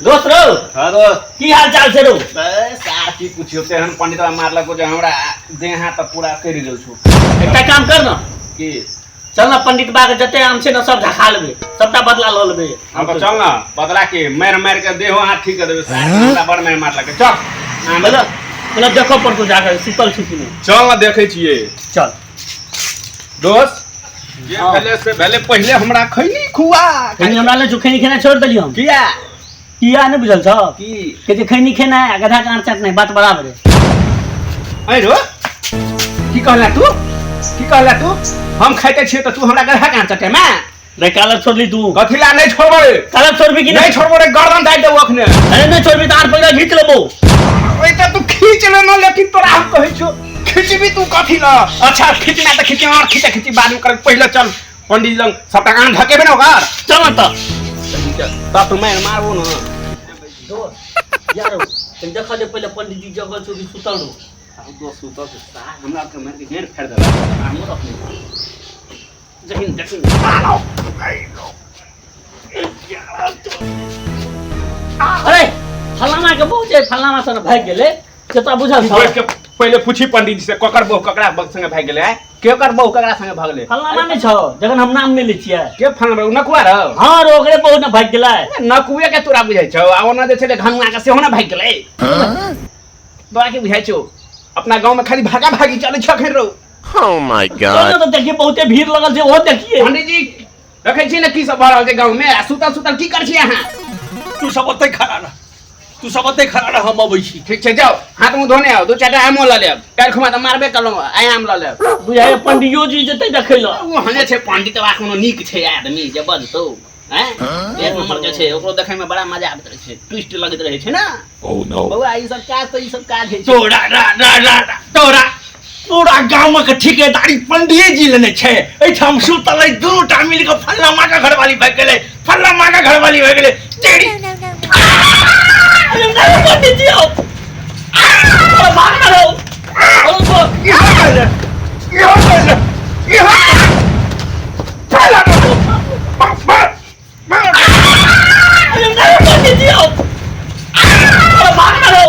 दोस्त रो हां दोस्त की हाल चाल से रो बस यार की पूछियो तेहन पंडितवा मारला को जे हमरा देह हाथ पूरा करि देल छु एकटा काम कर न की चल ना पंडित बा के जते आम छे न सब ढका लेबे सबटा बदला ल लेबे हम तो चल ना बदला के मार के देहो हाथ ठीक कर देबे सारा हमरा बड़ मार मारला के चल मतलब देखो पर तो जाकर शीतल छुट्टी में चल ना देखे छिए चल दोस्त ये पहले पहले हमरा खैनी खुआ खैनी हमरा ले खैनी खाना छोड़ देलियो हम किया नहीं बुझल छ कि जे खैनी खाना है गधा का आंचक नहीं बात बराबर है ऐ रो की कहला तू हम खाइते छिए त तू हमरा गधा का आंचक में रे काला छोड़ली तू कथिला नहीं छोड़बे काला छोड़बी कि नहीं छोड़बो रे गर्दन दाइ देबो अखने अरे नहीं छोड़बी त आर पहिले घीच लेबो ओइ त तू खींच ले न लेकिन तोरा हम कहै छु खींचबी तू कथि ल अच्छा खींचना त खींच और खींच बाद में कर पहिले चल पंडित लंग सबटा कान ढकेबे न ओकर चल त तू मारबो न दोस्त यारो तुम देखा दे पहले पंडित जी जगह छोड़ी सुतल रो हम तो सुतल से सार हमरा के मार के घेर फेर देला हम अपने जहिन अरे फलाना के बहुत फलाना सन भाग गेले से तो बुझल के पहले पूछी पंडित जी से ककर बहु ककरा संगे भाग गेले है केकर बहु ककरा संगे भागले फलाना नहीं छ जखन हम नाम नहीं ले छियै के फलाना नकुआ र हां रो ओकरे बहु न भाग गेलै नकुए के तोरा बुझाइ छ आ ओना जे छले घंगुआ के सेहो न भाग गेलै तोरा के बुझाइ छ अपना गांव में खाली भागा भागी चले छ खैर रो Oh my god. तो देखिए बहुते भीड़ लगल छै वो देखिए पंडित जी देखै छी न की सब भ रहल छै गांव में सुतल की कर छी अहाँ तू सब ओते खड़ा रह हम अबै छी ठीक छै जाओ हाथ मुंह धोने आओ दो चारटा आमो ल लेब काल खुमा त मारबे कलौ आइ आम ल लेब बुझाय पंडियो जी जते देखै ल ओ हने छै पंडित बा कोनो नीक छै आदमी जे बजतौ हैं एक नंबर के छै ओकरो देखै में बड़ा मजा आबैत रहै छै ट्विस्ट लगैत रहै छै ना Oh no. बउआ ई सब काज है तोरा पूरा गांव के ठेकेदारी पंडिये जी लेने छै एठाम सुतलै दूटा मिल के फल्ला माँ का घरवाली भाग गेलै तेरी अरे नहीं पंडित जी आओ मार मारो अरे नहीं पंडित जी आओ मार मारो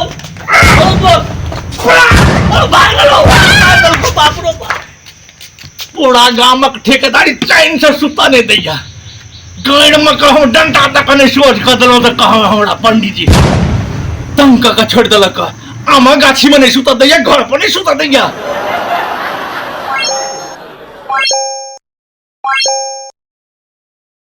पूरा गामक ठेकेदारी चैन से सुता नहीं दैया गैर में कहूँ डंडा तक नहीं सोच कर दिलो तो कहूँ हमारा पंडित जी तंग का छोड़ दिलक आमा गाछी में नहीं सुता दैया घर पर नहीं सुता दैया